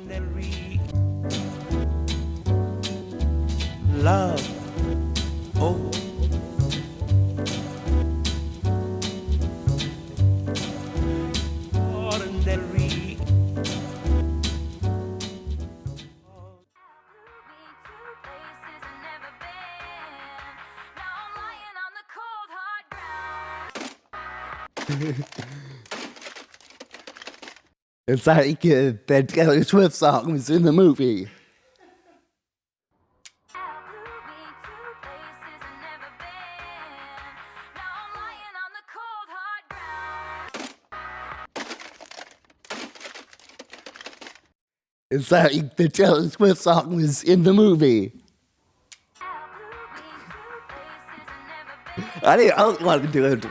ordinary love. Oh, ordinary. It's like that Taylor Swift song was in the movie. It's like the Taylor Swift song was in the movie. I don't want to do it.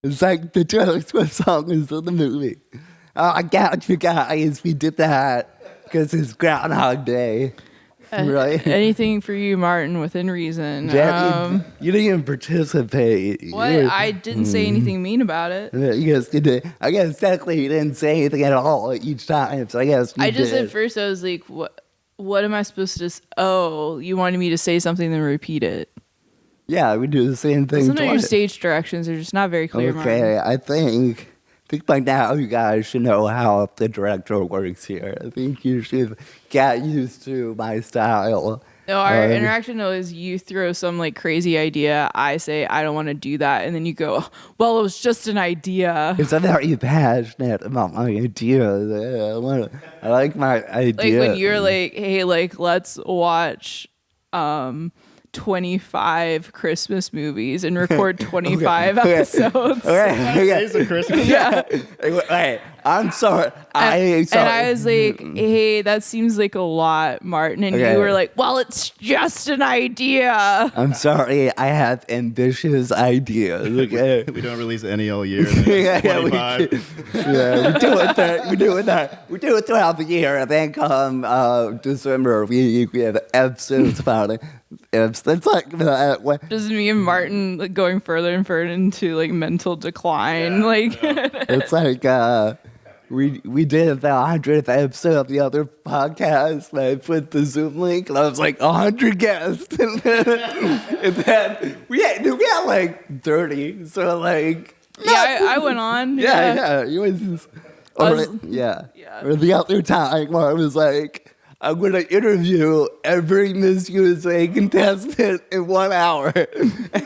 It's like the Taylor Swift song is in the movie. Oh, I got you guys. We did that because it's Groundhog Day. Right? Anything for you, Martin, within reason. Jack, you didn't even participate. What? I didn't say anything mean about it. Yes, you did. I guess technically you didn't say anything at all each time, so I guess you I just did. at first I was like, what am I supposed to oh, you wanted me to say something then repeat it. Yeah, we do the same thing Sometimes your twice. stage directions are just not very clear, Martin. Okay, I think by now you guys should know how the director works here. I think you should get used to my style. No, our interaction though is you throw some like crazy idea. I say I don't want to do that, and then you go, "Well, it was just an idea." Because I'm very passionate about my ideas. I like my idea. Like when you're like, "Hey, like let's watch 25 Christmas movies and record 25 episodes." Days of Christmas. Yeah. Hey, I'm sorry. And I was like, "Hey, that seems like a lot, Martin." And Okay. you were like, "Well, it's just an idea." I'm sorry. I have ambitious ideas. Okay. We don't release any all year. Yeah, Then yeah, we 25. We do it throughout the year. And then come December, we have episodes about it. It's like what? Just me and Martin like, going further and further into like mental decline. It's like we did the 100th episode of the other podcast. And I put the Zoom link, and I was like 100 guests, and then we had like 30. So like. Yeah, I went on. Yeah. It was just, Yeah. Or the other time where I was like, I'm going to interview every Miss USA contestant in 1 hour.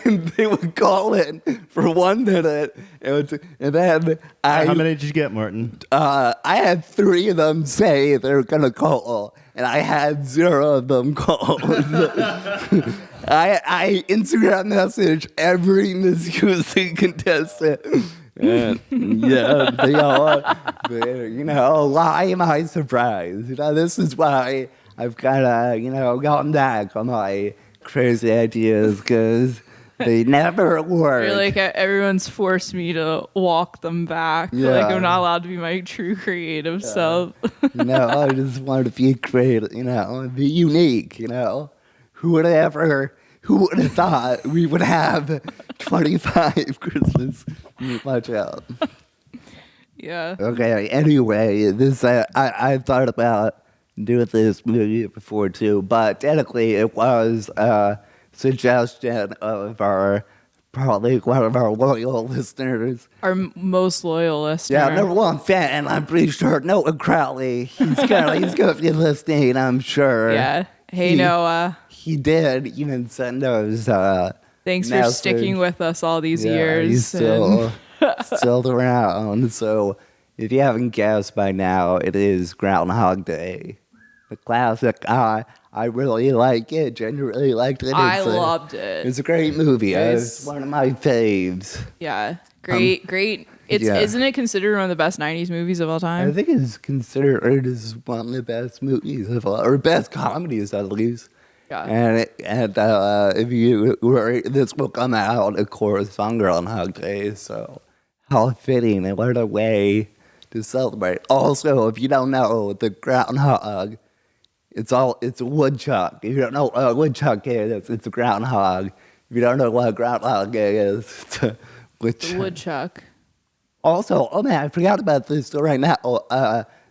And they would call in for 1 minute. And then How many did you get, Martin? I had 3 of them say they're going to call. And I had 0 of them call. I Instagram message every Miss USA contestant. And yeah, they all, why am I surprised? This is why I've kind of, gotten back on my crazy ideas because they never work. You're like, everyone's forced me to walk them back. Yeah. Like, I'm not allowed to be my true creative self. I just wanted to be creative, be unique, Who would have thought we would have 25 Christmas meet my child? Yeah. Okay, anyway, this I thought about doing this movie before too, but technically it was a suggestion of probably one of our loyal listeners. Our most loyal listener. Yeah, number 1 fan, I'm pretty sure, Noah Crowley. He's gonna be listening, I'm sure. Yeah. Hey, Noah. He did even send those Thanks for message. sticking with us all these Yeah, years. he's still around. So if you haven't guessed by now, it is Groundhog Day. The classic. I really like it. Jen really liked it. I loved it. It's a great movie. It's- It's one of my faves. Yeah. Great. Isn't it considered one of the best 90s movies of all I time? think it's considered as one of the best movies of all, or best comedies at least. Yeah. And if you were, this will come out, of course, on Groundhog Day. So how fitting and what a way to celebrate. Also, if you don't know, the groundhog, it's a woodchuck. If you don't know what a woodchuck is, it's a groundhog. If you don't know what a groundhog is, it's a Which The woodchuck. also, oh man, I forgot about this right now.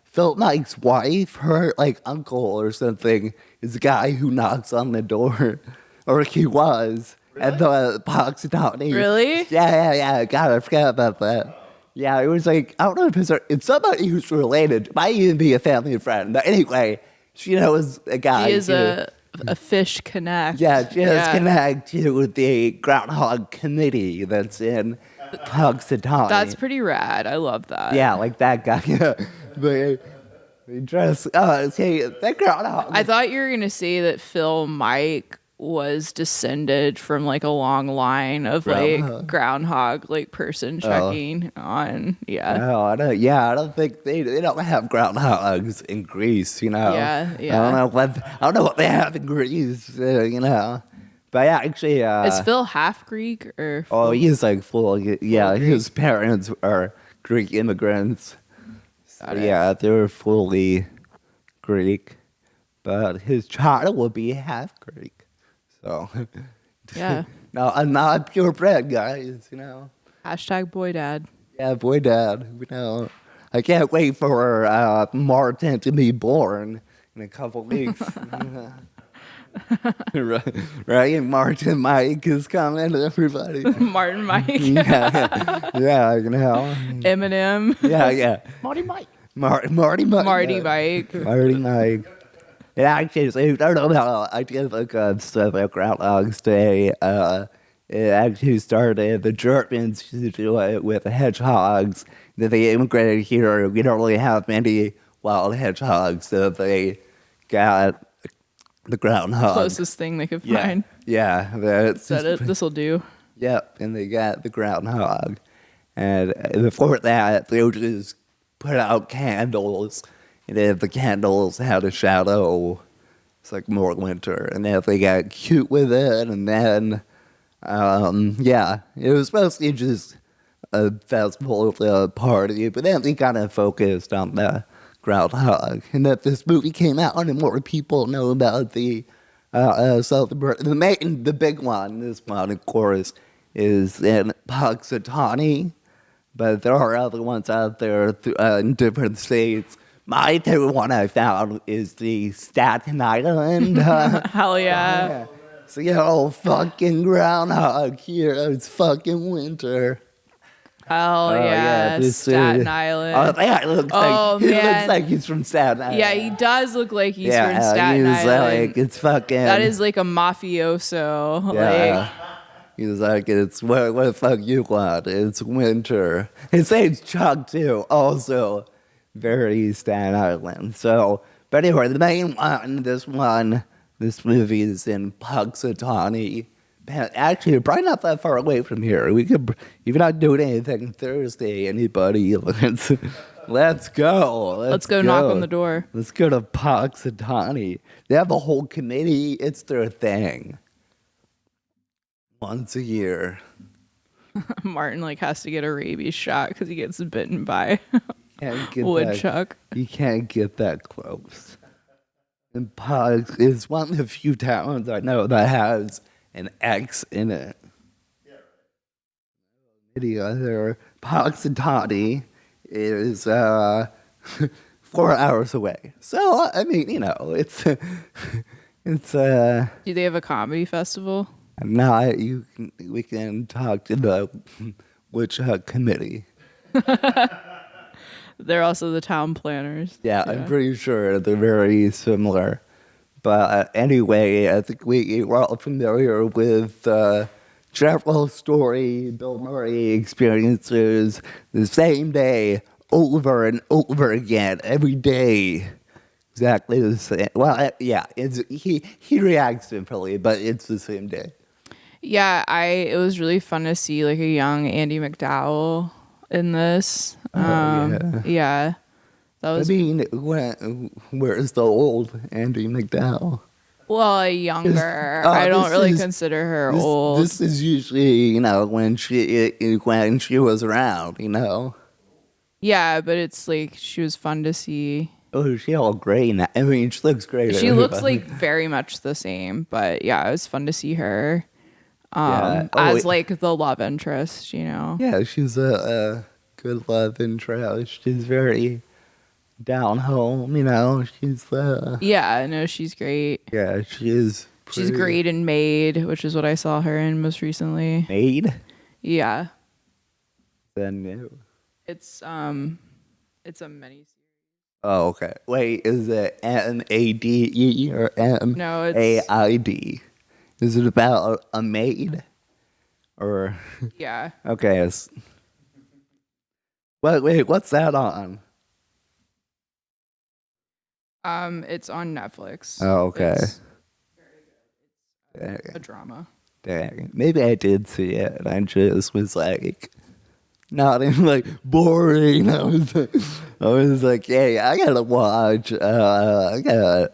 Philip Mike's wife, her like uncle or something, is a guy who knocks on the door, or he was at the Punxsutawney. Really? Yeah. God, I forgot about that. Yeah, it was like I don't know if it's somebody who's related. Might even be a family friend. But anyway, she knows a guy. He is who- a fish connect. Yeah, she has connected with the Groundhog Committee that's in Punxsutawney. That's pretty rad. I love that. Yeah, like that guy. Yeah. But he dress. Oh, see, that groundhog. I thought you were gonna say that Phil Mike was descended from like a long line of like groundhog like person checking on. Yeah. No, I don't. Yeah, I don't think they don't have groundhogs in Greece. You know. Yeah. I don't know what they have in Greece. You know. But yeah, actually. Is Phil half Greek or? Oh, he's like full. Yeah, his parents are Greek immigrants. So, yeah, they were fully Greek, but his child will be half Greek. So, Yeah. no, I'm not purebred, guys. You know. Hashtag boy dad. Yeah, boy, dad. You know, I can't wait for Martin to be born in a couple weeks. right, Martin Mike is coming, everybody. Martin Mike. yeah, you know. Eminem. Yeah. Marty Mike. Marty Mike. Marty Mike. Marty Mike. It actually, so I don't know about, I did look up stuff about Groundhog's Day. It actually started, the Germans used to do it with the hedgehogs. Then they immigrated here. We don't really have many wild hedgehogs, so they got the groundhog. Closest thing they could Yeah, find. yeah. That's Said it. This'll do. Yep, and they got the groundhog. And before that, they would just put out candles. And if the candles had a shadow, it's like more winter. And then they got cute with it, and then, yeah, it was mostly just a festival, a party. But then they kind of focused on the groundhog. And that this movie came out, and more people know about the celebration. The big one, this one, of course, is in Punxsutawney. But there are other ones out there in different states. My favorite one I found is the Staten Island. Hell yeah. So, you know, fucking groundhog here. It's fucking winter. Hell yeah. this Staten is- Island. Oh, yeah, it looks Oh, like he man. looks like he's from Staten Island. Yeah, he does look like he's from Staten he's Island. like, it's fucking. That is like a mafioso. Yeah. He was like, it's what the fuck you want? It's winter. His name's Chuck too. Also, very Staten Island. So, but anyway, the main one, this movie is in Punxsutawney. Man, actually, probably not that far away from here. We could, if you're not doing anything Thursday, anybody, let's go. Let's go knock on the door. Let's go to Punxsutawney. They have a whole committee. It's their thing. Once a year. Martin like has to get a rabies shot because he gets bitten by Can't get woodchuck. You can't get that close. And Pugs is one of the few towns I know that has an X in it. The other Punxsutawney is 4 hours away. So I mean, you know, it's Do they have a comedy festival? now we can talk to the Woodchuck Committee. They're also the town planners. Yeah, I'm pretty sure they're very similar. But anyway, I think we're all familiar with Jeffrell's story, Bill Murray experiences the same day over and over again, every day. Exactly the same. Well, yeah, he reacts differently, but it's the same day. Yeah, it was really fun to see like a young Andy McDowell in this. Yeah. That was I mean, where's the old Andy McDowell? well, younger. Oh, I don't this really is- consider her This, old. this is usually, you know, when she was around, you know. Yeah, but it's like she was fun to see. Oh, she all gray now. I mean, she looks great. She looks like very much the same, but yeah, it was fun to see her. Yeah. as like the love interest, you know. Yeah, she's a good love interest. She's very down home, you know. She's Yeah, no, she's great. yeah, she is. She's pretty great in Maid, which is what I saw her in most recently. Made. Yeah. Then new. It's a mini. Oh, okay. Wait, is it MADE or No, it's MAID? Is it about a maid? Or yeah. okay, wait, what's that on? It's on Netflix. Oh, okay. It's Dang, a drama. dang. Maybe I did see it, and I just was like, not in like boring. I was like, hey, I gotta watch. I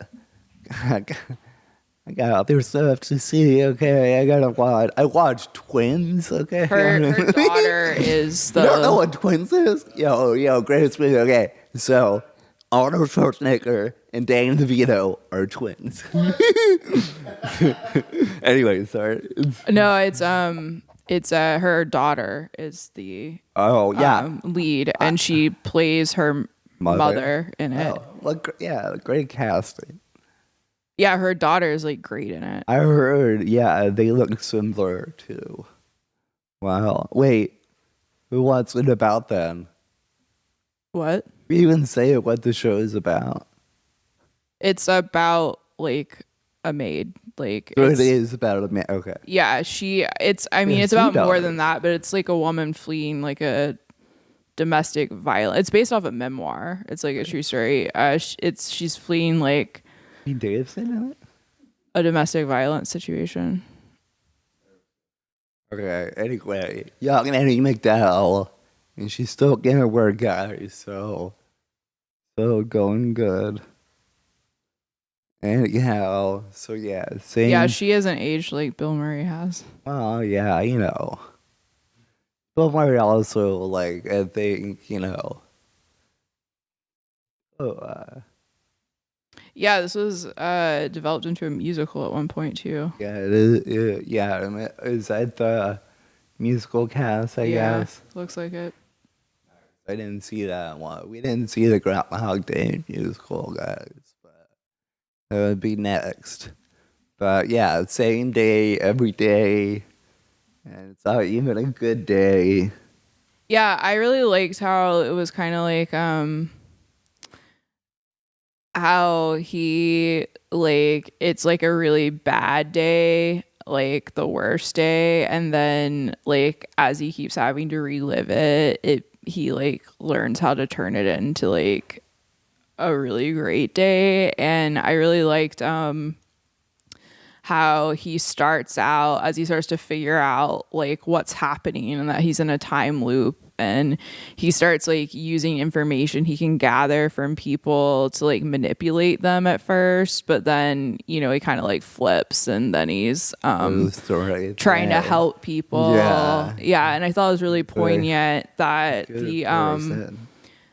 got other stuff to see. Okay, I gotta watch. I watched Twins. Okay, Her daughter is the You don't know what Twins is? Yo, greatest movie. Okay, so Arnold Schwarzenegger and Danny DeVito are twins. Anyway, sorry. No, it's her daughter is the Oh yeah, lead, and she plays her mother in it. Oh, yeah, great casting. Yeah, her daughter is like great in it. I heard. Yeah, they look similar too. Wow. Wait, what's it about then? What? We even say what the show is about. It's about like a maid. Like So it it's, is about a man. Okay. yeah, it's There's about two more than daughters. that, but it's like a woman fleeing like a domestic violence. It's based off a memoir. It's like a true story. She's fleeing like Pete Davidson in it? a domestic violence situation. Okay, anyway. Young Annie McDowell. And she's still getting her word, guys, so going good. Anyhow, so yeah, same. Yeah, she hasn't aged like Bill Murray has. Well, yeah, you know. Bill Murray also, like, I think, you know. Oh, Yeah, this was developed into a musical at one point too. yeah, it is. Yeah, I mean, is that the musical cast? I guess looks like it. I didn't see that one. We didn't see the Groundhog Day musical, guys. But that would be next. But yeah, same day every day, and it's not even a good day. Yeah, I really liked how it was kind of like how he like it's like a really bad day, like the worst day, and then like as he keeps having to relive it he like learns how to turn it into like a really great day. And I really liked how he starts out as he starts to figure out like what's happening and that he's in a time loop, and he starts like using information he can gather from people to like manipulate them at first, but then you know he kind of like flips and then he's The story. trying to Yeah. help people. Yeah. And I thought it was really poignant that Good the person.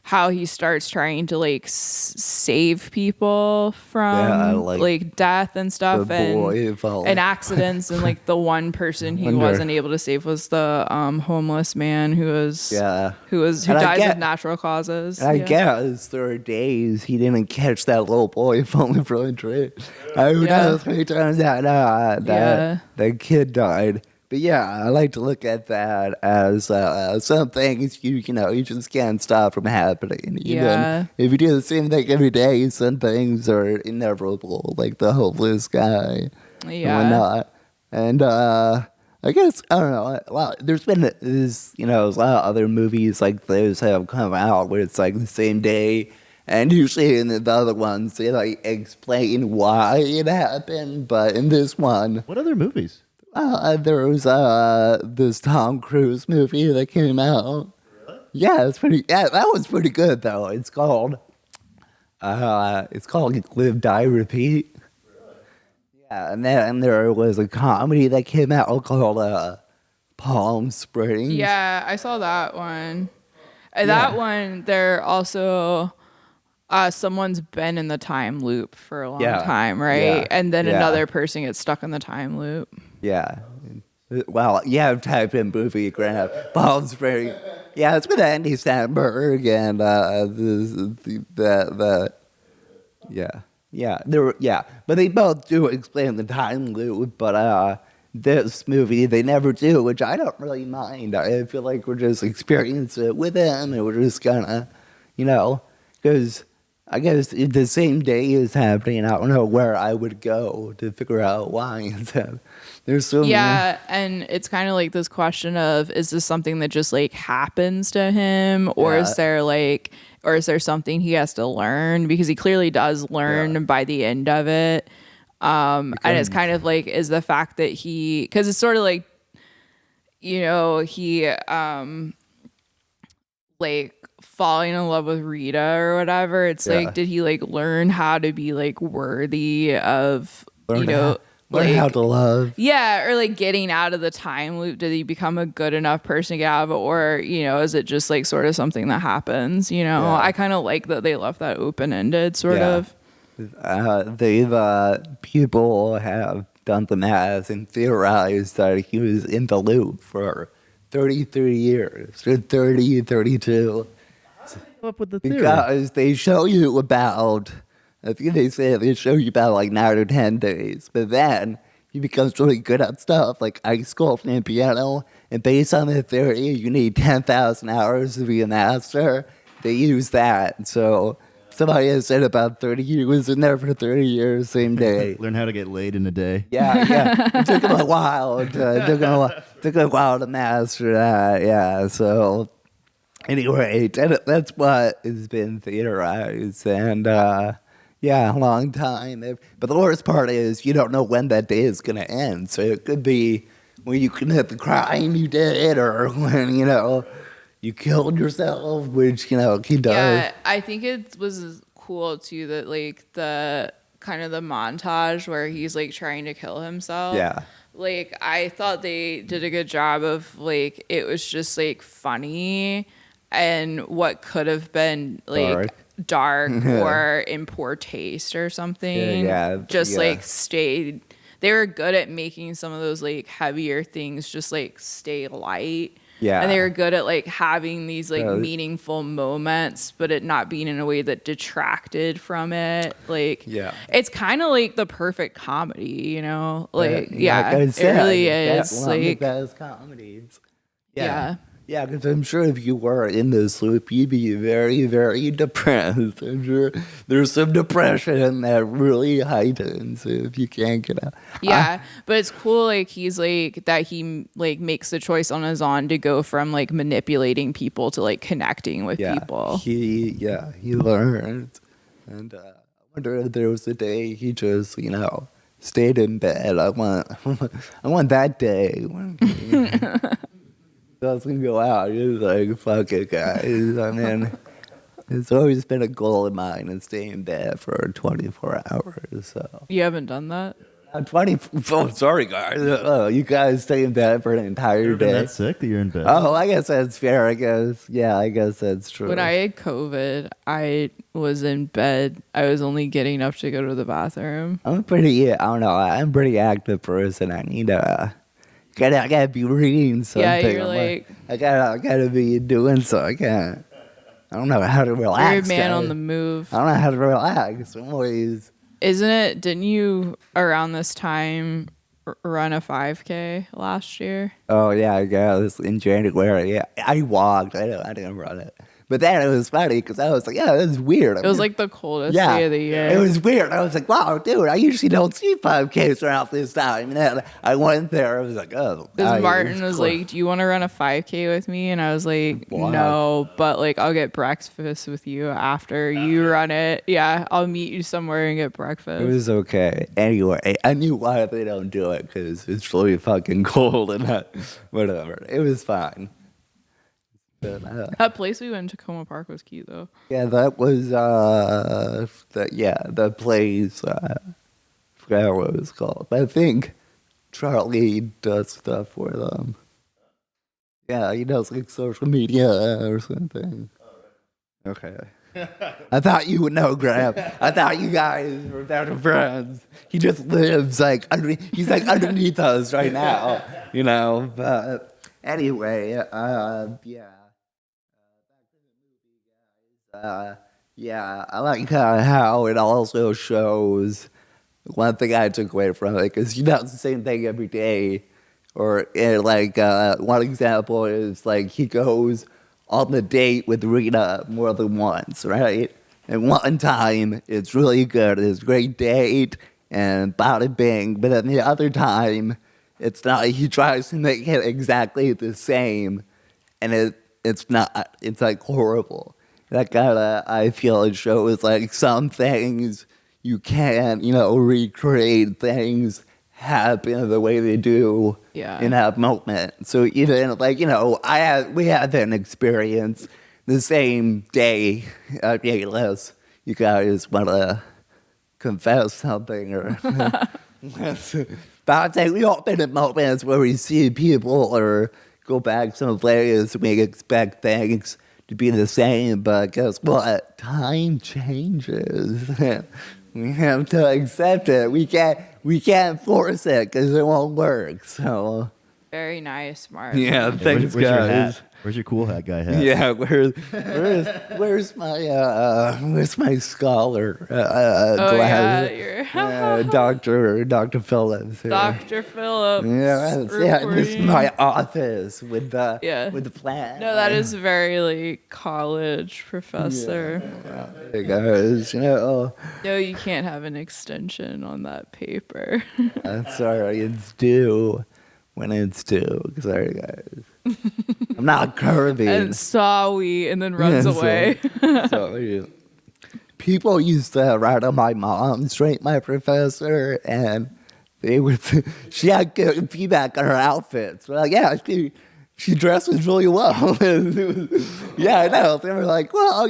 how he starts trying to like save people from Yeah, like like death and stuff the boy falling. and accidents, and like the one person he Wonder- wasn't able to save was the homeless man who Yeah. who And I dies get- of natural causes. And I Yeah. guess there are days he didn't catch that little boy falling from a tree. Who Yeah. knows? It turns out Yeah. that kid died. But yeah, I like to look at that as some things you know you just can't stop from happening. Even Yeah. if you do the same thing every day, some things are inevitable, like the homeless guy and Yeah. whatnot. And I guess I don't know. Well, there's been this, you know, a lot of other movies like those have come out where it's like the same day, and usually in the other ones they like explain why it happened. But in this one, What other movies? there was this Tom Cruise movie that came out. Really? Yeah, it's pretty. Yeah, that was pretty good though. It's called Live, Die, Repeat. Yeah, and then there was a comedy that came out called Palm Springs. Yeah, I saw that one. Yeah. That one, they're also someone's been in the time loop for a long Yeah. time, right? Yeah. And then Yeah. another person gets stuck in the time loop. Yeah. Well, yeah, type in movie grab Palm Springs. Yeah, it's with Andy Samberg and but they both do explain the time loop. But this movie they never do, which I don't really mind. I feel like we're just experiencing it with him, and we're just gonna, because I guess if the same day is happening, I don't know where I would go to figure out why. There's so Yeah, and it's kind of like this question of, is this something that just like happens to him, or Yeah. is there something he has to learn? Because he clearly does learn by the end of it. And it's kind of like, is the fact that because it's sort of like, he like falling in love with Rita or whatever. It's Yeah. like, did he like learn how to be like worthy of, learn how to love. yeah, or like getting out of the time loop? Did he become a good enough person to get out of it, or is it just like sort of something that happens? Yeah. I kind of like that they left that open ended, sort Yeah. of. People have done the math and theorized that he was in the loop for 33 years, or 30, 32. Up with the theory. Because they show you about, I think they show you about like 9 or 10 days, but then he becomes really good at stuff like ice sculpting and piano, and based on the theory, you need 10,000 hours to be a master. They use that, so somebody has said about 30 years, was in there for 30 years, same day. Learn how to get laid in a day. Yeah. It took him a while. Took a while to master that. Yeah. So anyway, that's what has been theorized, and a long time. But the worst part is you don't know when that day is gonna end. So it could be when you commit the crime you did, or when you killed yourself, which he does. Yeah, I think it was cool too that like the kind of the montage where he's like trying to kill himself. Yeah. Like I thought they did a good job of like, it was just like funny, and what could have been like dark or in poor taste or something. Just like stayed. They were good at making some of those like heavier things just like stay light. Yeah. And they were good at like having these like meaningful moments, but it not being in a way that detracted from it. Like, it's kind of like the perfect comedy, Like, I said, it really that's is. one of the Like, best comedies. yeah. Yeah, because I'm sure if you were in this loop, you'd be very, very depressed. I'm sure there's some depression that really heightens if you can't get out. Yeah, but it's cool. Like he's like that. He like makes the choice on his own to go from like manipulating people to like connecting with people. He learned, and I wonder if there was a day he just stayed in bed. I want that day. Doesn't go out. He's like, fuck it, guys. I mean, it's always been a goal of mine to stay in bed for 24 hours. So You haven't done that? 24. Sorry, guys. You guys stay in bed for an entire You've been day. that sick that you're in bed. Oh, I guess that's fair. I guess that's true. When I had COVID, I was in bed. I was only getting up to go to the bathroom. I'm pretty active person. I need I gotta be reading something. Yeah, you're like, I gotta be doing so. I don't know how to relax. you're a man guys. on the move. I don't know how to relax. I'm always. Isn't it? Didn't you around this time run a 5K last year? Oh yeah, I guess in January. Yeah, I walked. I didn't run it. But then it was funny because I was like, yeah, this is weird. It was like the coldest day of the year. It was weird. I was like, wow, dude, I usually don't see 5Ks around this time. And then I went there. I was like, oh. Because Martin was like, do you want to run a 5K with me? And I was like, no, but like, I'll get breakfast with you after you run it. Yeah, I'll meet you somewhere and get breakfast. It was okay. Anyway, I knew why they don't do it because it's really fucking cold and whatever. It was fine. But, that place we went to Tacoma Park was cute though. yeah, that was the place. I forgot what it was called. I think Charlie does stuff for them. Yeah, he does like social media or something. Okay. I thought you would know, Graham. I thought you guys were better friends. He just lives like he's like underneath us right now, you know. But anyway, yeah. Yeah, I like how it also shows one thing I took away from it, because he does the same thing every day. Or like one example is like he goes on the date with Rita more than once, right? And one time it's really good, it's a great date, and bada bing. But then the other time, it's not. He tries to make it exactly the same, and it's not. It's like horrible. That kind of, I feel it shows like some things you can't, recreate things happen the way they do in that moment. So even like, we had an experience the same day. Unless you guys want to confess something or. But I'd say we all been in moments where we see people or go back some place, we expect things to be the same, but guess what? Time changes. We have to accept it. We can't force it because it won't work. So Very nice, Mark. yeah, Hey, thanks, where's your guys. hat? Where's your cool hat guy hat? Yeah, where's my scholar Oh glass? yeah, Dr. Phillips. Here. Dr. Phillips. Yeah, this is recording. my office with the plan. No, that is very like college professor. Hey guys, No, you can't have an extension on that paper. that's sorry, it's due when it's due. Sorry, guys. I'm not curvy. And sorry, and then runs Yeah, so- away. Sorry. People used to write on my mom, straight my professor, and she had good feedback on her outfits. Well, yeah, she dresses really well. Yeah, I know. They were like, well,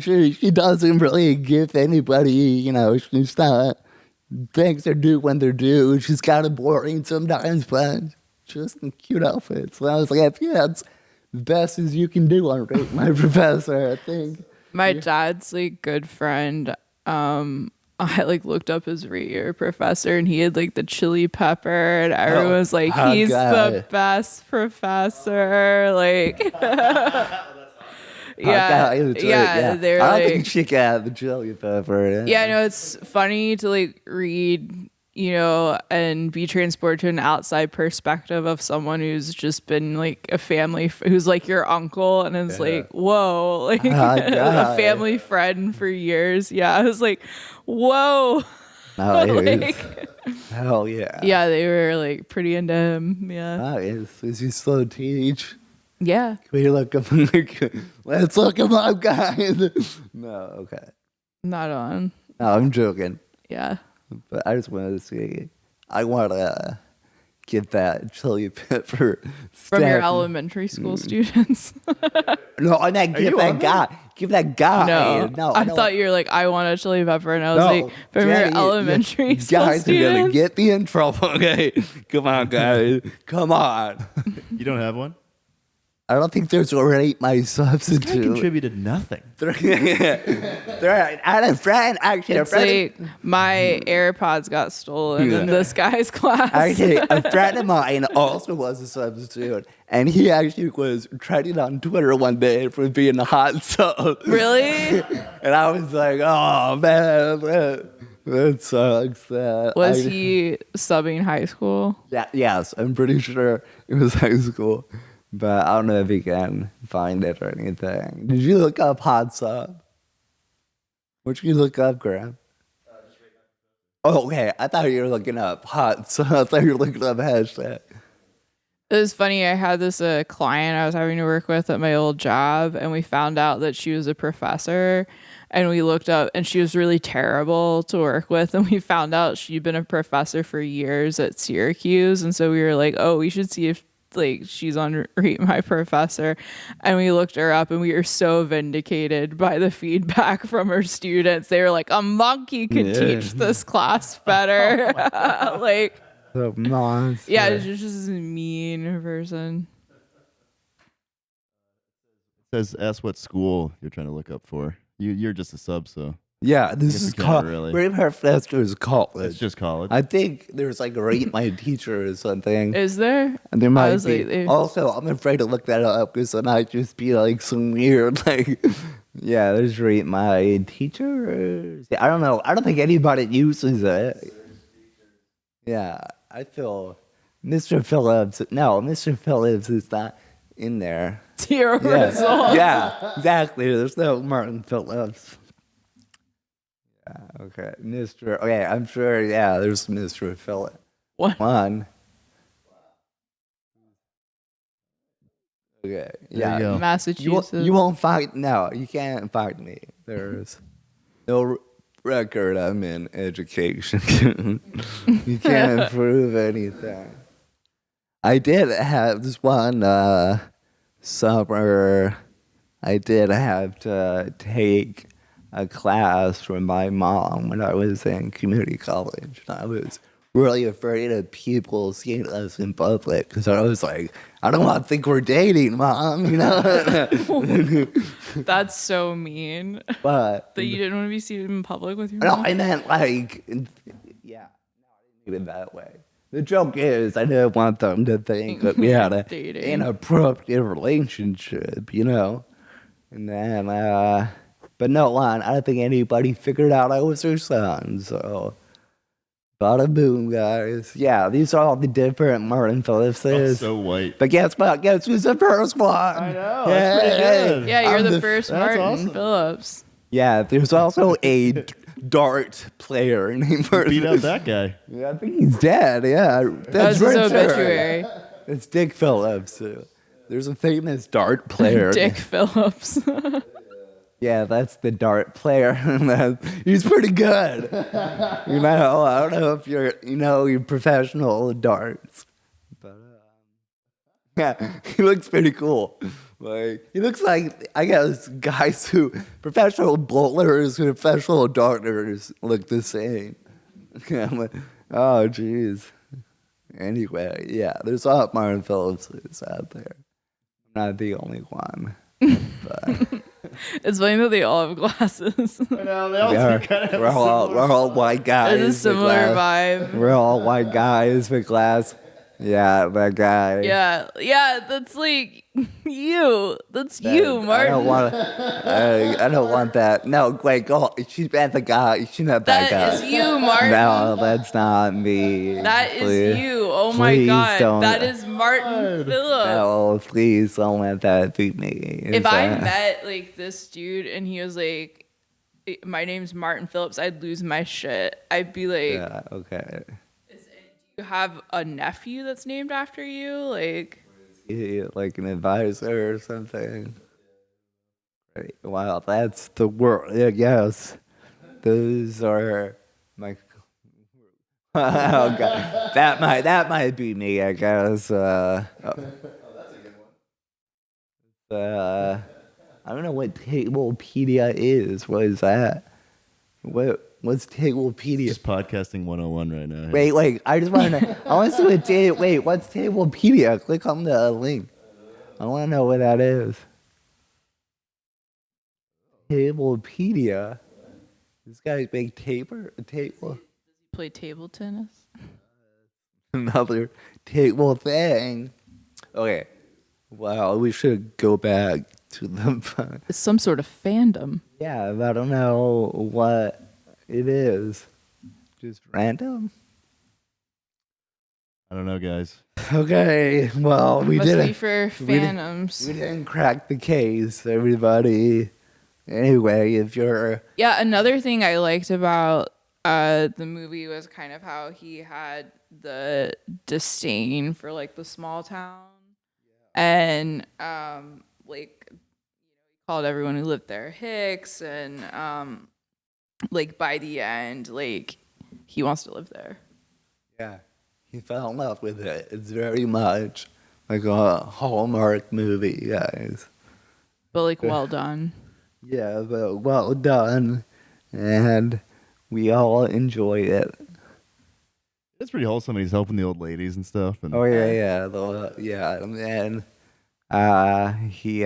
she doesn't really give anybody, she's not, things are due when they're due. She's kind of boring sometimes, but just in cute outfits. So I was like, yeah, that's the best as you can do on Rate My Professor, I think. My dad's like good friend. I like looked up his rate professor, and he had like the chili pepper, and everyone was like, hot he's guy. the best professor. Like, Yeah, they're I don't like, think she can have the chili pepper. yeah, no, it's funny to like read, and be transported to an outside perspective of someone who's just been like a family, who's like your uncle, and it's like, whoa, like a God. family friend for years. Yeah, I was like, whoa. Nice. Hell yeah. Yeah, they were like pretty into him. Yeah. Nice. Is he slow to teach? Yeah. Can we look up? Let's look him up, guys. No, okay. Not on. No, I'm joking. Yeah. But I just wanted to see. I want to get that chili pepper From your stamp. elementary school students. No, I meant give that guy. Give that guy. No, I don't- thought you were like, I want a chili pepper, and I was like, from your Jenny, elementary you school guys are gonna students. get me in trouble. Okay, come on, guys. Come on. You don't have one? I don't think there's a Rate My I Substitute. contributed nothing. I had a friend, actually. It's like my AirPods got stolen in this guy's class. Actually, a friend of mine also was a substitute, and he actually was trending on Twitter one day for being a hot sub. Really? And I was like, oh man, that sucks. Was he subbing high school? Yeah, yes, I'm pretty sure it was high school, but I don't know if you can find it or anything. Did you look up hot sub? What did you look up, Graham? Oh, okay. I thought you were looking up hot sub. I thought you were looking up hashtag. It was funny. I had this client I was having to work with at my old job, and we found out that she was a professor. And we looked up, and she was really terrible to work with. And we found out she'd been a professor for years at Syracuse. And so we were like, oh, we should see if like she's on Rate My Professor. And we looked her up, and we were so vindicated by the feedback from her students. They were like, a monkey could teach this class better. Like, The monster. yeah, she's just a mean person. It says, ask what school you're trying to look up for. You're just a sub, so Yeah, this Guess is we can't college. really. Rate my professor is college. it's just college. I think there's like rate my teacher or something. Is there? And there might was be. like, there- Also, I'm afraid to look that up because it might just be like some weird, like, yeah, there's rate my teacher. I don't know. I don't think anybody uses it. Yeah, I feel Mr. Phillips. No, Mr. Phillips is not in there. Zero Yeah, results. yeah, exactly. There's no Martin Phillips. Yeah, okay, Mr. Okay, I'm sure. Yeah, there's Mr. Phillips. What? One. Okay. Yeah. you go. Massachusetts. You won't find. No, you can't find me. There's no record. I'm in education. You can't prove anything. I did have this one summer. I did have to take a class from my mom when I was in community college. And I was really afraid of people seeing us in public because I was like, I don't want to think we're dating, Mom, you know? That's so mean. But, That you didn't want to be seen in public with your no, mom. I meant like, yeah, no, I didn't mean it that way. The joke is, I didn't want them to think that we had a Dating. inappropriate relationship, you know? And then, but no, I don't think anybody figured out I was her son, so. Bada boom, guys. Yeah, these are all the different Martin Phillipses. so white. But guess what? Guess who's the first one? I know, that's pretty good. Yeah, you're I'm the first that's Martin awesome. Phillips. Yeah, there's also a dart player named Martin. Beat up that guy. Yeah, I think he's dead. Yeah, That's his Richard. obituary. It's Dick Phillips. There's a famous dart player. Dick Phillips. Yeah, that's the dart player. He's pretty good. You know, I don't know if you're professional at darts, but yeah, he looks pretty cool. Like he looks like I guess guys who professional bowlers and professional darters look the same. I'm like, oh jeez. Anyway, yeah, there's a lot of Martin Phillipses out there. I'm not the only one. But It's funny that they all have glasses. I know, they all we're all white guys. It's a with similar glass. vibe. We're all white guys with glass. Yeah, that guy. Yeah, that's like you. That's you, I Martin. don't want. I don't want that. No, wait, go. She meant the guy. She meant that guy. That is you, Martin. No, that's not me. That is Please. you. Oh my Please god. don't. That is Martin Phillips. No, please don't let that be me. If I met like this dude and he was like, my name's Martin Phillips, I'd lose my shit. I'd be like, Yeah. Okay. you have a nephew that's named after you? Like, Yeah, like an advisor or something. Right. Wow, that's the word. Yeah, yes. Those are my. Oh god, that might be me. I guess. I don't know what Tablepedia is. What is that? What's Tablepedia? Just podcasting 101 right now. Wait. I just want to. I want to see what. Wait, what's Tablepedia? Click on the link. I want to know what that is. Tablepedia. This guy's big table. play table tennis? Another table thing. Okay. Wow, we should go back to the. It's some sort of fandom. Yeah, I don't know what it is. Just random. I don't know, guys. Okay, well, we Must be didn't. for we didn't- fandoms. We didn't crack the case, everybody. Anyway, if you're. Yeah, another thing I liked about the movie was kind of how he had the disdain for like the small town, and like he called everyone who lived there hicks, and like by the end, like he wants to live there. Yeah, he fell in love with it. It's very much like a Hallmark movie, guys. But like, well done. Yeah, but well done. And we all enjoy it. It's pretty wholesome. He's helping the old ladies and stuff. And Oh yeah. And he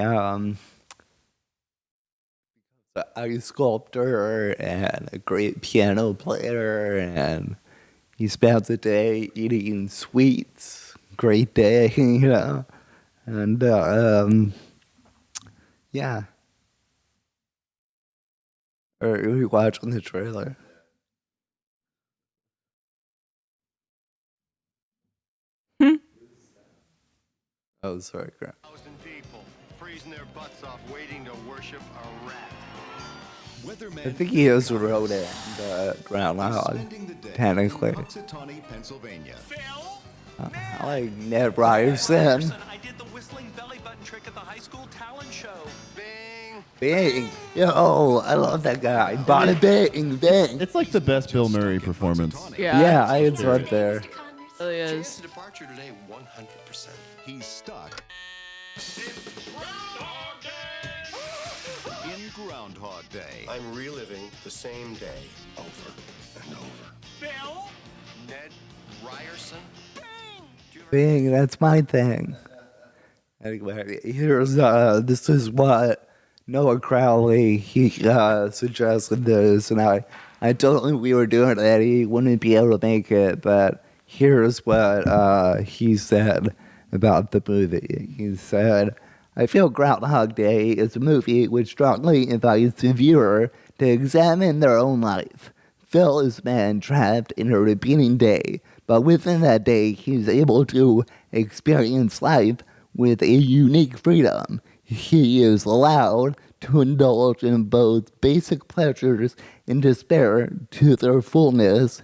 an ice sculptor and a great piano player, and he spends the day eating sweets. Great day, and yeah. Or are you watching the trailer? Oh, sorry, crap. 1,000 people freezing their butts off waiting to worship a rat. I think he also wrote it, the Groundhog, technically. Pennsylvania. I like Ned Ryerson. I did the whistling belly button trick at the high school talent show. Bing. Bing. Yo, I love that guy. Bada bing, bing. It's like the best Bill Murray performance. Yeah, it's up there. It really Chance is. of departure today, 100%. He's stuck in Groundhog Day. I'm reliving the same day over and over. Bill? Ned Ryerson? Bing, that's my thing. Anyway, here's, this is what Noah Crowley, he suggested this, and I told him we were doing it, he wouldn't be able to make it, but here's what he said about the movie. He said, I feel Groundhog Day is a movie which strongly invites the viewer to examine their own life. Phil is a man trapped in a repeating day, but within that day, he's able to experience life with a unique freedom. He is allowed to indulge in both basic pleasures and despair to their fullness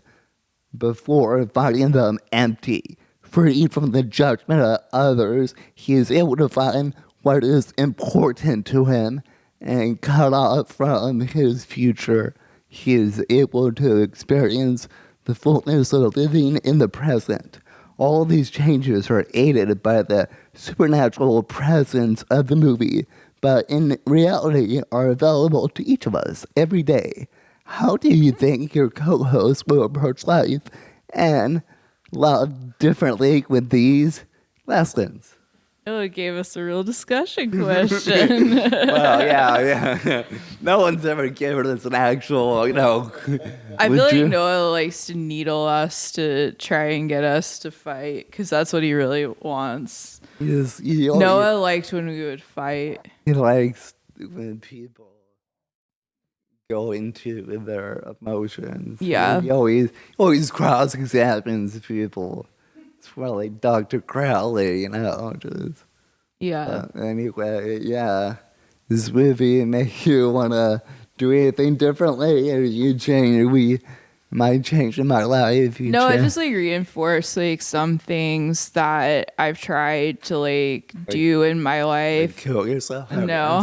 before finding them empty. Free from the judgment of others, he is able to find what is important to him and cut off from his future. He is able to experience the fullness of living in the present. All these changes are aided by the supernatural presence of the movie, but in reality are available to each of us every day. How do you think your co-host will approach life and love differently with these lessons? Oh, it gave us a real discussion question. Well, yeah. No one's ever given us an actual, I feel like Noah likes to needle us to try and get us to fight because that's what he really wants. Noah liked when we would fight. He likes when people go into their emotions. Yeah. He always cross-examines people. It's more like Dr. Crowley, just... Yeah. Anyway, yeah. This movie make you want to do anything differently? Or might change in my life? No, I just reinforce some things that I've tried to do in my life. Kill yourself? No.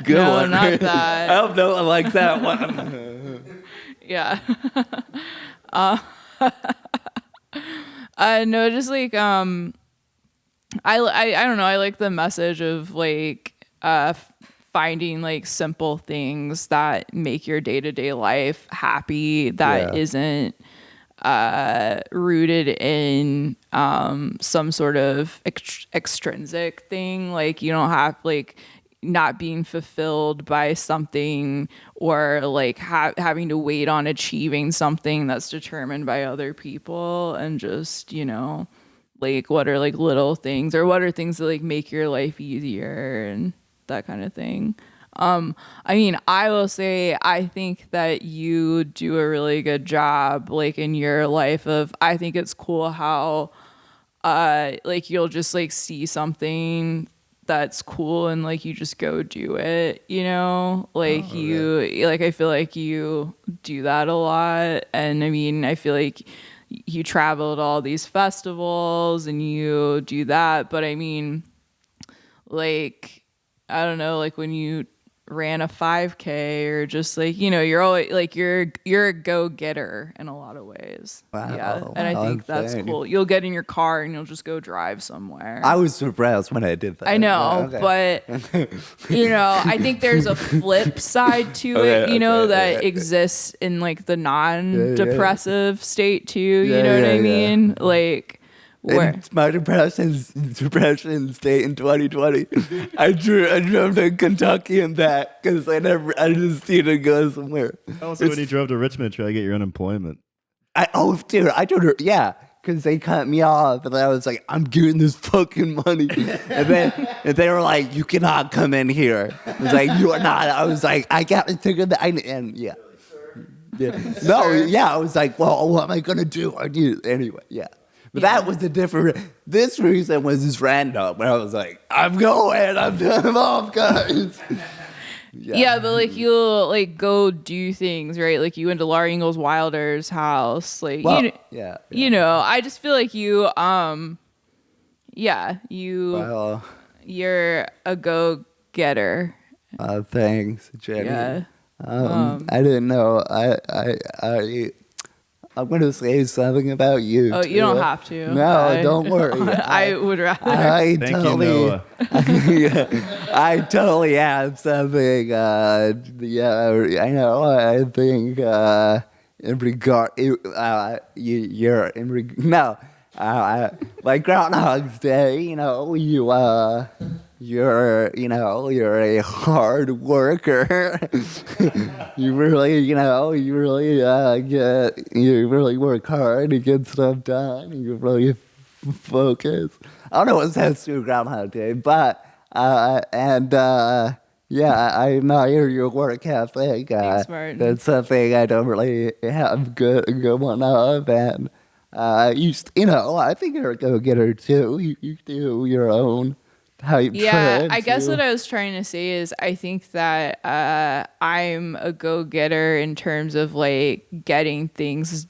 Good No, one. not that. I hope no one likes that one. Yeah. No, just I don't know. I like the message of finding simple things that make your day-to-day life happy that isn't rooted in some sort of extrinsic thing. You don't have not being fulfilled by something or having to wait on achieving something that's determined by other people, and just what are little things, or what are things that make your life easier and that kind of thing. I will say I think that you do a really good job in your life of, I think it's cool how you'll just see something that's cool and you just go do it, I feel like you do that a lot. And I feel like you travel to all these festivals and you do that, but I don't know, when you ran a 5K or just you're always you're a go-getter in a lot of ways. Wow. Yeah, and I think that's cool. You'll get in your car and you'll just go drive somewhere. I was surprised when I did that. I know, but I think there's a flip side to it, that exists in the non-depressive state too. You know what I mean? Where? In my depression state in 2020, I drove to Kentucky and back because I just needed to go somewhere. Also, when you drove to Richmond, try to get your unemployment. I told her, yeah, because they cut me off, and I was like, I'm getting this fucking money, and they were like, you cannot come in here. I was like, you are not. I was like, I got to take it, and yeah. No, yeah, I was like, well, what am I gonna do? Anyway, yeah. But that was the different. This reason was just random, where I was like, I'm going, I'm off, guys. Yeah, but like you'll like go do things, right? Like you went to Laura Ingalls Wilder's house, like Well, you know. I just feel like you, you're a go getter. Thanks, Jenny. Yeah. I didn't know. I'm gonna say something about you. Oh, too. you don't have to. No, don't worry. I would rather. I Thank totally, you, Noah. I totally have something. I know. I think in regard, you're in no, like Groundhog's Day. You know, you're a hard worker. you really work hard to get stuff done. You really focus. I don't know what that's to Groundhog Day, but I admire your work ethic. Thanks, Martin. That's something I don't really have good one of, and I think you're a go-getter too. You do your own type. Yeah, I guess what I was trying to say is I think that I'm a go-getter in terms of like getting things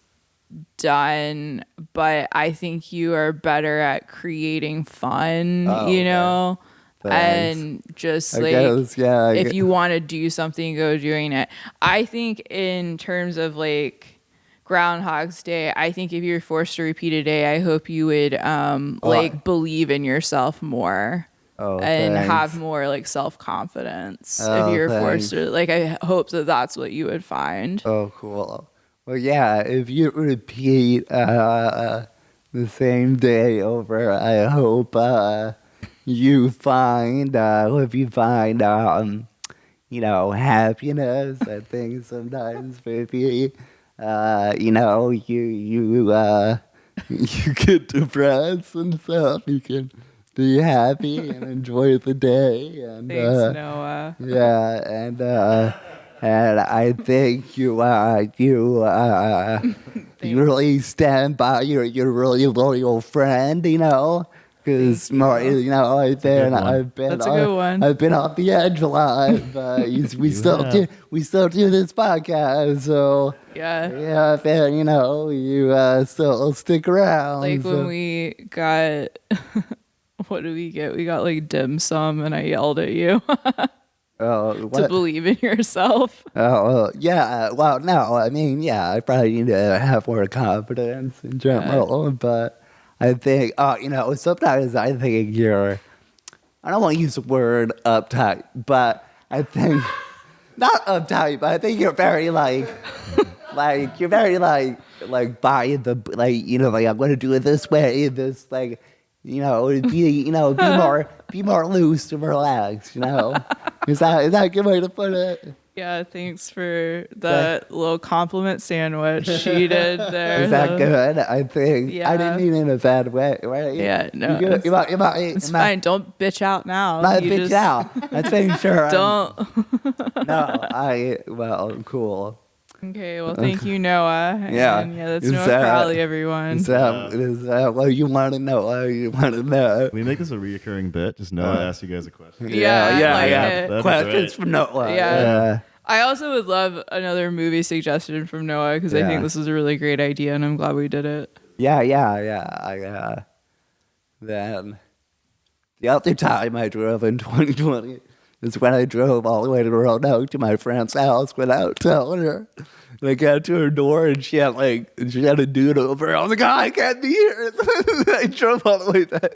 done, but I think you are better at creating fun, you know? Thanks. And just if you want to do something, go doing it. I think in terms of like Groundhog's Day, I think if you're forced to repeat a day, I hope you would believe in yourself more. And have more like self-confidence if you're forced to. Like, I hope that that's what you would find. Oh, cool. Well, yeah, if you repeat the same day over, I hope you find happiness. I think sometimes maybe you get depressed and stuff. You can be happy and enjoy the day. And thanks, Noah. Yeah, and I think you really stand by your really loyal friend, because Marty, I've been That's a good one. I've been on the edge a lot, but we still do this podcast, so yeah, and you still stick around. Like so. when we got. What did we get? We got like dim sum, and I yelled at you to believe in yourself. Yeah. Well, no, I mean, yeah, I probably need to have more confidence in general, but I think, sometimes I think I don't want to use the word uptight, but I think, not uptight, but I think you're very you're very by the, I'm going to do it this way, this, be more loose and relaxed, Is that a good way to put it? Yeah, thanks for that little compliment sandwich she did there. Is that good? I think. Yeah. I didn't mean it in a bad way, right? Yeah, no. It's fine. Don't bitch out now. Not bitch out. That's making sure. Don't. Cool. Okay, well, thank you, Noah. Yeah. And that's Noah Crowley, everyone. Is that what you want to know? We make this a reoccurring bit. Just Noah ask you guys a question. Yeah. Questions from Noah. Yeah. I also would love another movie suggestion from Noah because I think this is a really great idea, and I'm glad we did it. Yeah. Then the other time I drove in 2020 is when I drove all the way to Roanoke to my friend's house without telling her. And I got to her door and she had a dude over. I was like, oh, I can't be here. I drove all the way back.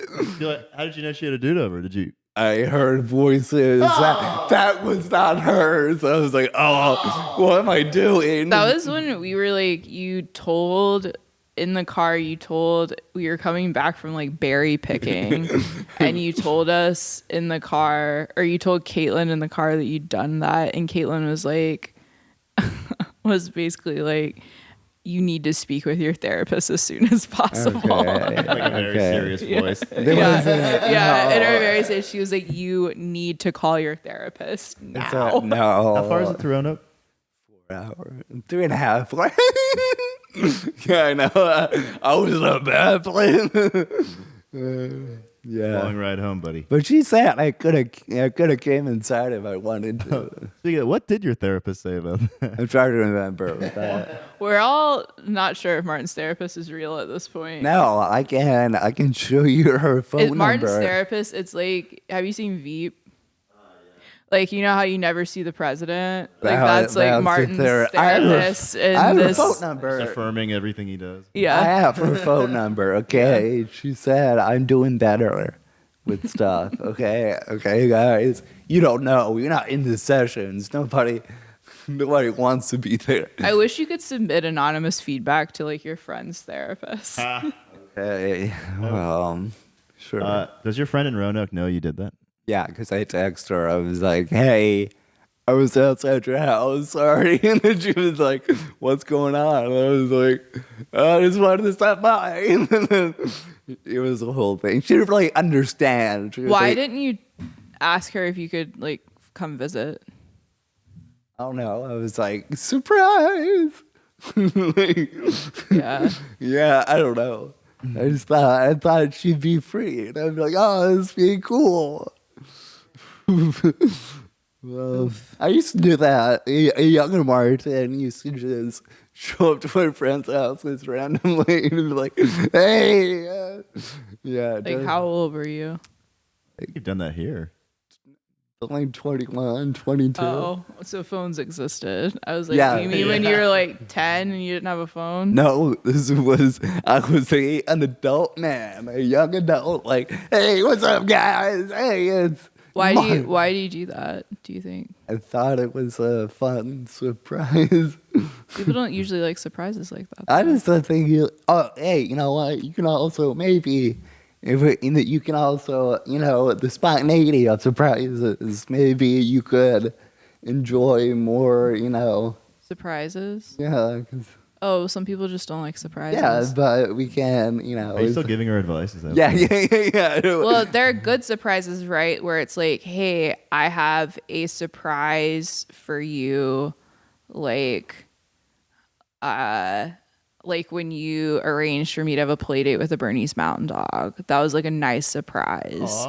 How did you know she had a dude over? Did you? I heard voices. That was not hers. I was like, oh, what am I doing? That was when we were you told in the car, you told we were coming back from like berry picking, and you told us in the car, or you told Caitlin in the car that you'd done that, and Caitlin was like, was basically like, you need to speak with your therapist as soon as possible. Okay. Like a very serious voice. Yeah, in her very serious, she was like, you need to call your therapist now. No. How far is it to Roanoke? 4 hours. 3.5. Yeah, I know. I was a bad plan. Yeah. Long ride home, buddy. But she said I could have came inside if I wanted to. Speaking of, what did your therapist say about that? I'm trying to remember. But We're all not sure if Martin's therapist is real at this point. no, I can show you her phone Martin's number. therapist, it's like, have you seen Veep? Like, you know how you never see the president? Like, that's like Martin's therapist I in have her this. phone number. Affirming everything he does. I Yeah. have her phone number. Okay, she said I'm doing better with stuff. Okay, guys. You don't know. You're not in the sessions. Nobody wants to be there. I wish you could submit anonymous feedback to like your friend's therapist. Okay. Well, sure. Does your friend in Roanoke know you did that? Yeah, because I texted her. I was like, hey, I was outside your house. Sorry. And then she was like, what's going on? And I was like, I just wanted to stop by. And then it was a whole thing. She didn't really understand. She was Why like, didn't you ask her if you could like come visit? I don't know. I was like, surprise. Like, Yeah. yeah, I don't know. I thought she'd be free. And I'd be like, oh, this be cool. Well, I used to do that. A younger Martin used to just show up to my friend's houses randomly and be like, hey. Yeah. Like, how old were you? You've done that here. Like 21, 22. Oh, so phones existed. I was like, Yeah. you mean when you were like 10 and you didn't have a phone? No, I was an adult man, a young adult. Like, hey, what's up, guys? Hey, it's Why Martin. do you do that, do you think? I thought it was a fun surprise. People don't usually like surprises like that. I just don't think you. Oh, hey, you know what? You can also maybe, you can also, the spontaneity of surprises. Maybe you could enjoy more, Surprises? Yeah, 'cause- Oh, some people just don't like surprises. yeah, but we can, Are you still giving her advice? Is that yeah. Well, there are good surprises, right? Where it's like, hey, I have a surprise for you, like when you arranged for me to have a play date with a Bernese Mountain Dog. That was like a nice surprise.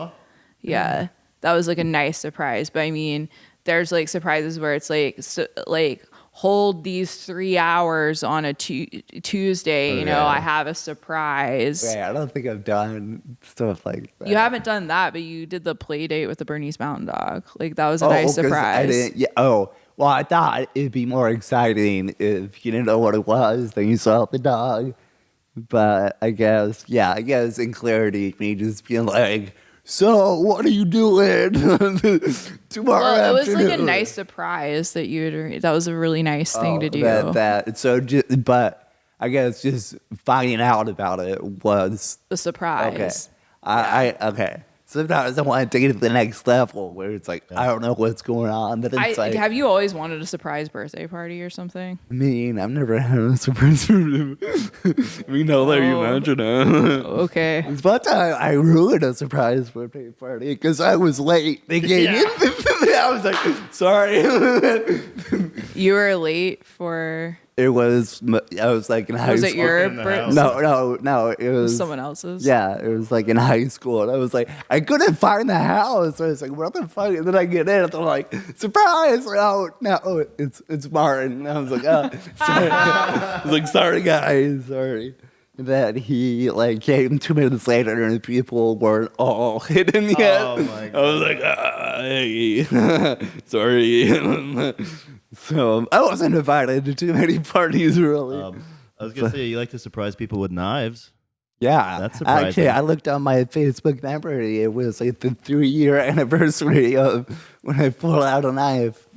Yeah, that was like a nice surprise. But I mean, there's like surprises where it's like, hold these 3 hours on a Tuesday. I have a surprise. Wait, I don't think I've done stuff like that. You haven't done that, but you did the play date with the Bernese Mountain Dog. Like, that was a nice 'cause surprise. I didn't. Yeah. Oh, well, I thought it'd be more exciting if you didn't know what it was, then you saw the dog. But I guess in clarity, me just being like, so what are you doing tomorrow? Well, it was like a afternoon?" nice surprise that that was a really nice thing to do. But I guess just finding out about it was The surprise. okay. Okay. Sometimes I want to take it to the next level where it's like I don't know what's going on, but it's like Have you always wanted a surprise birthday party or something? I mean, I've never had a surprise for him. We know that you mentioned it. Okay. It's about time I ruined a surprise birthday party because I was late. They gave me. I was like, sorry. You were late for... I was like in high Was school. it your in the birthday? house. No. It was Someone else's? Yeah, it was like in high school, and I was like, I couldn't find the house. I was like, what the fuck? And then I get in, and they're like, surprise! Oh no, it's Martin. And I was like, oh, sorry. I was like, sorry guys, sorry. And then he like came 2 minutes later, and the people weren't all hidden yet. Oh my I was like, hey, sorry. So I wasn't invited to too many parties, really. I was gonna say you like to surprise people with knives. Yeah, That's surprising. actually, I looked on my Facebook memory. It was like the 3-year anniversary of when I pulled out a knife.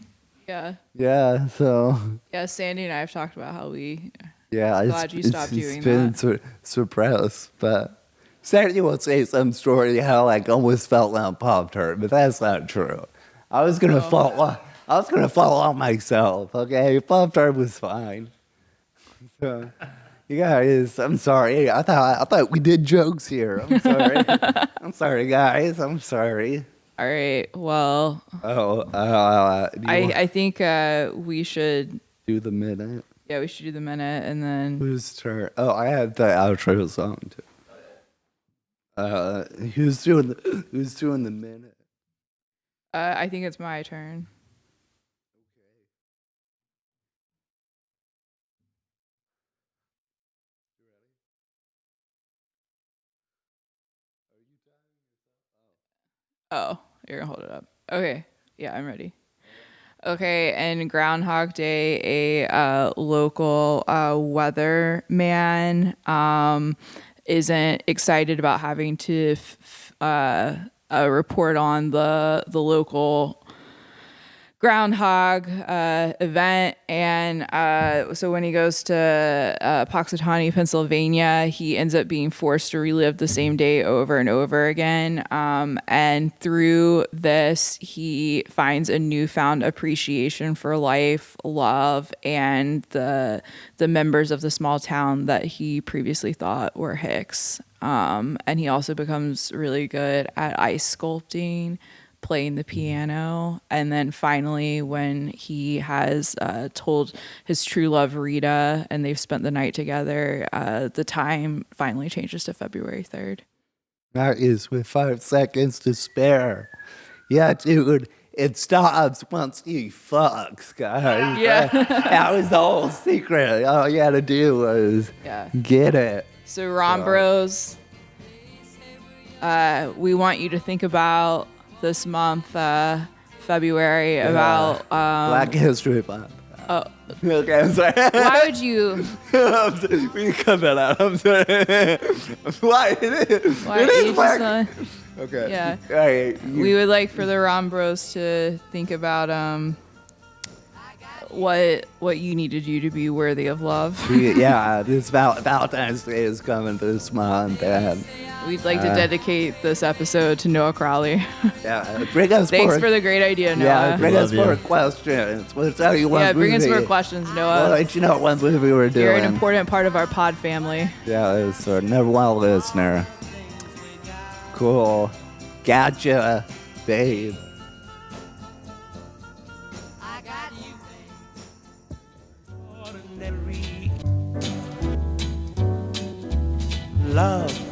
Yeah. Yeah, so Yeah, Sandy and I have talked about how we Yeah, Glad you stopped doing it's been that. suppressed, but Saturday will say some story how like almost felt like Pop-Tart, but that's not true. I was gonna follow. I was gonna follow on myself. Okay, Pop-Tart was fine. So, you guys, I'm sorry. I thought we did jokes here. I'm sorry. I'm sorry, guys. I'm sorry. All right. Well, Oh, do you want I think we should. to do the minute? Yeah, we should do the minute and then. Whose turn? Oh, I have the outro song too. Who's doing the minute? I think it's my turn. Oh, you're gonna hold it up. Okay. Yeah, I'm ready. Okay, and Groundhog Day, a local weatherman isn't excited about having to report on the local groundhog event, and so when he goes to Puxatawny, Pennsylvania, he ends up being forced to relive the same day over and over again, and through this he finds a newfound appreciation for life, love, and the members of the small town that he previously thought were hicks, and he also becomes really good at ice sculpting, playing the piano, and then finally when he has told his true love Rita and they've spent the night together, the time finally changes to February 3rd. That is with 5 seconds to spare. Yeah, dude, it stops once he fucks, guys. Yeah. That was the whole secret. All you had to do was Yeah. get it. So Rombros, we want you to think about this month, February, about Black History Month. oh, Okay, I'm sorry. why would you I'm sorry. We can cut that out. I'm sorry. Why? It why is you Black. just, Okay. yeah. All right. we would like for the Rombros to think about what you need to do to be worthy of love. Yeah, this Valentine's Day is coming this month, and We'd like to dedicate this episode to Noah Crowley. yeah, bring us Thanks more. for the great idea, Noah. Yeah, bring us Love more you. questions. We'll tell you what Yeah, bring us movie. more questions, We'll Noah. let you know what movie we're doing. You're an important part of our pod family. Yeah, it's our number one listener. Cool. Gotcha, babe. Ordinary love.